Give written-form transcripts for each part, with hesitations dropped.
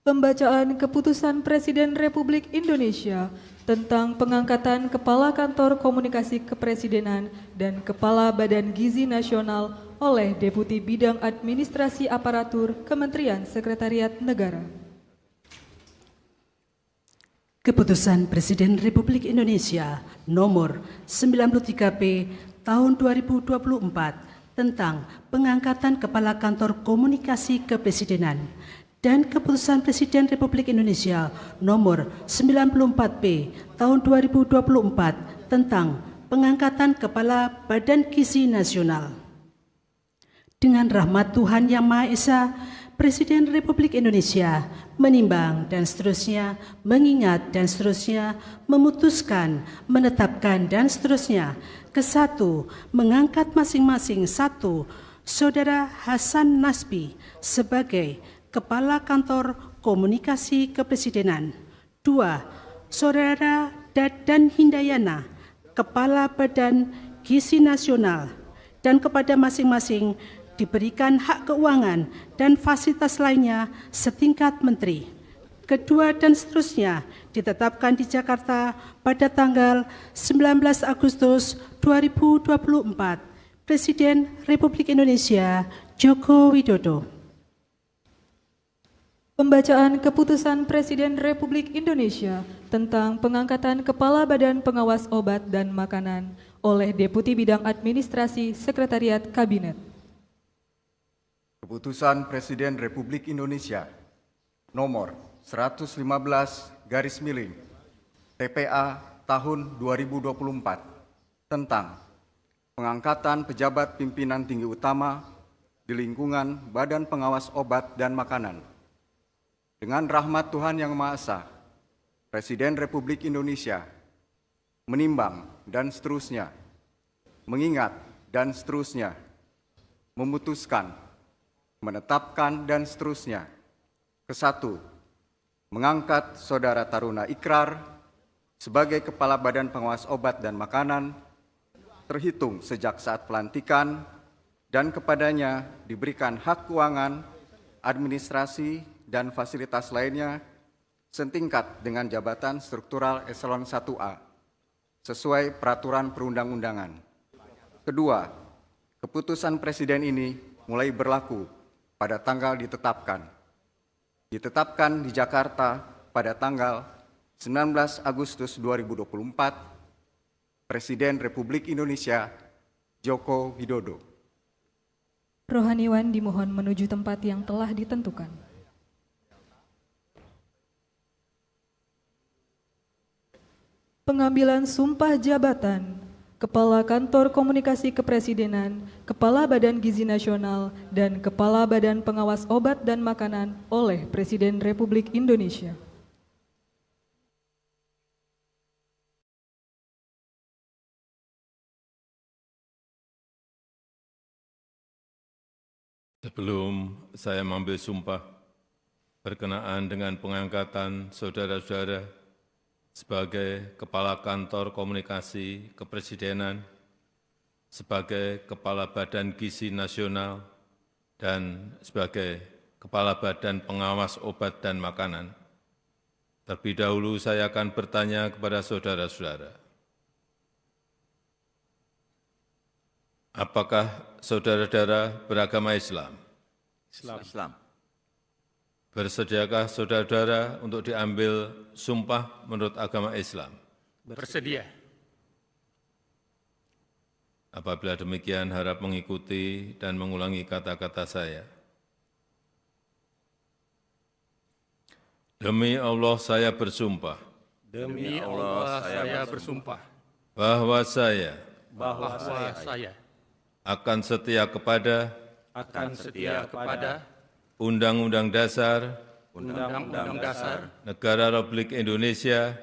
Pembacaan Keputusan Presiden Republik Indonesia tentang pengangkatan Kepala Kantor Komunikasi Kepresidenan dan Kepala Badan Gizi Nasional oleh Deputi Bidang Administrasi Aparatur Kementerian Sekretariat Negara. Keputusan Presiden Republik Indonesia Nomor 93P Tahun 2024 tentang pengangkatan Kepala Kantor Komunikasi Kepresidenan dan Keputusan Presiden Republik Indonesia Nomor 94P Tahun 2024 tentang pengangkatan Kepala Badan Gizi Nasional. Dengan rahmat Tuhan Yang Maha Esa, Presiden Republik Indonesia menimbang dan seterusnya, mengingat dan seterusnya, memutuskan, menetapkan dan seterusnya. Kesatu, mengangkat masing-masing satu, Saudara Hasan Nasbi sebagai Kepala Kantor Komunikasi Kepresidenan. 2. Saudara Dadan Hindayana, Kepala Badan Gizi Nasional, dan kepada masing-masing diberikan hak keuangan dan fasilitas lainnya setingkat menteri. Kedua dan seterusnya ditetapkan di Jakarta pada tanggal 19 Agustus 2024. Presiden Republik Indonesia Joko Widodo. Pembacaan Keputusan Presiden Republik Indonesia tentang pengangkatan Kepala Badan Pengawas Obat dan Makanan oleh Deputi Bidang Administrasi Sekretariat Kabinet. Keputusan Presiden Republik Indonesia Nomor 115 TPA tahun 2024 tentang pengangkatan pejabat pimpinan tinggi utama di lingkungan Badan Pengawas Obat dan Makanan. Dengan rahmat Tuhan Yang Maha Esa, Presiden Republik Indonesia menimbang dan seterusnya, mengingat dan seterusnya, memutuskan, menetapkan dan seterusnya. Kesatu, mengangkat Saudara Taruna Ikrar sebagai Kepala Badan Pengawas Obat dan Makanan terhitung sejak saat pelantikan dan kepadanya diberikan hak keuangan, administrasi, dan fasilitas lainnya setingkat dengan jabatan struktural eselon 1A sesuai peraturan perundang-undangan. Kedua, keputusan Presiden ini mulai berlaku pada tanggal ditetapkan di Jakarta pada tanggal 19 Agustus 2024, Presiden Republik Indonesia Joko Widodo. Rohaniwan dimohon menuju tempat yang telah ditentukan. Pengambilan sumpah jabatan Kepala Kantor Komunikasi Kepresidenan, Kepala Badan Gizi Nasional, dan Kepala Badan Pengawas Obat dan Makanan oleh Presiden Republik Indonesia. Sebelum saya mengambil sumpah berkenaan dengan pengangkatan saudara-saudara sebagai Kepala Kantor Komunikasi Kepresidenan, sebagai Kepala Badan Gizi Nasional, dan sebagai Kepala Badan Pengawas Obat dan Makanan. Terlebih dahulu saya akan bertanya kepada saudara-saudara. Apakah saudara-saudara beragama Islam? Islam. Bersediakah saudara-saudara untuk diambil sumpah menurut agama Islam? Bersedia. Apabila demikian, harap mengikuti dan mengulangi kata-kata saya. Demi Allah saya bersumpah. Demi Allah saya bersumpah. Bahwa saya akan setia kepada Undang-Undang Dasar Negara Republik Indonesia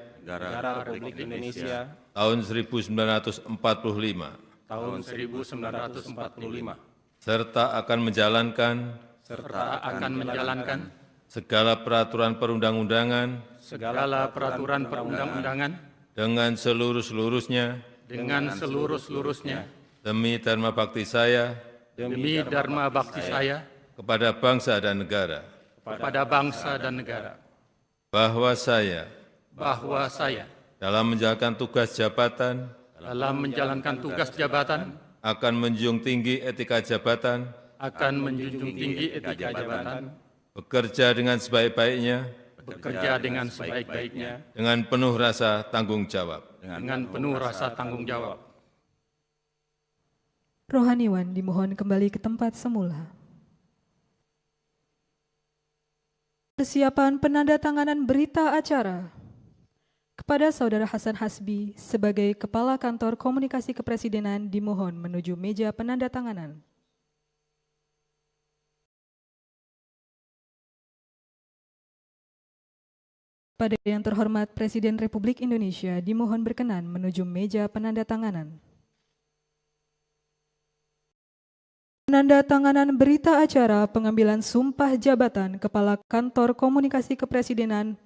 tahun 1945 serta akan menjalankan segala peraturan perundang-undangan dengan seluruh-seluruhnya demi dharma bakti saya kepada bangsa dan negara. kepada bangsa dan negara, bahwa saya dalam menjalankan tugas jabatan akan menjunjung tinggi etika jabatan, bekerja dengan sebaik-baiknya, dengan penuh rasa tanggung jawab. Rohaniwan dimohon kembali ke tempat semula. Persiapan penandatanganan berita acara. Kepada Saudara Hasan Hasbi sebagai Kepala Kantor Komunikasi Kepresidenan dimohon menuju meja penandatanganan. Pada yang terhormat Presiden Republik Indonesia dimohon berkenan menuju meja penandatanganan. Penandatanganan berita acara pengambilan sumpah jabatan Kepala Kantor Komunikasi Kepresidenan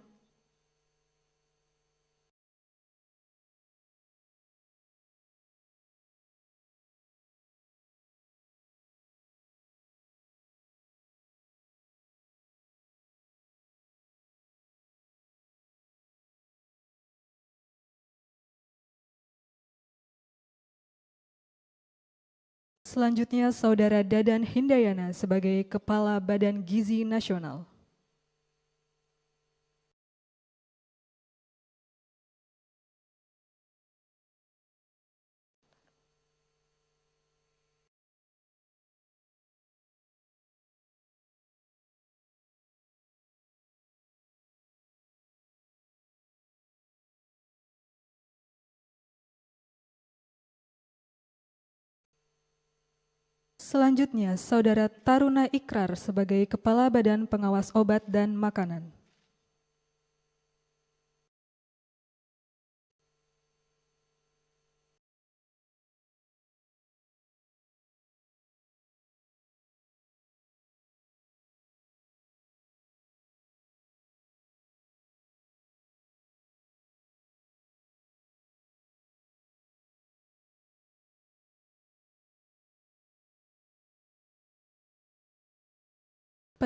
Selanjutnya, Saudara Dadan Hindayana sebagai Kepala Badan Gizi Nasional. Selanjutnya, Saudara Taruna Ikrar sebagai Kepala Badan Pengawas Obat dan Makanan.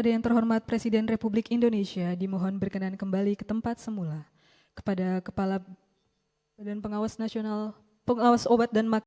Pada yang terhormat Presiden Republik Indonesia dimohon berkenan kembali ke tempat semula. Kepada Kepala Badan Pengawas Nasional, Pengawas Obat dan Makanan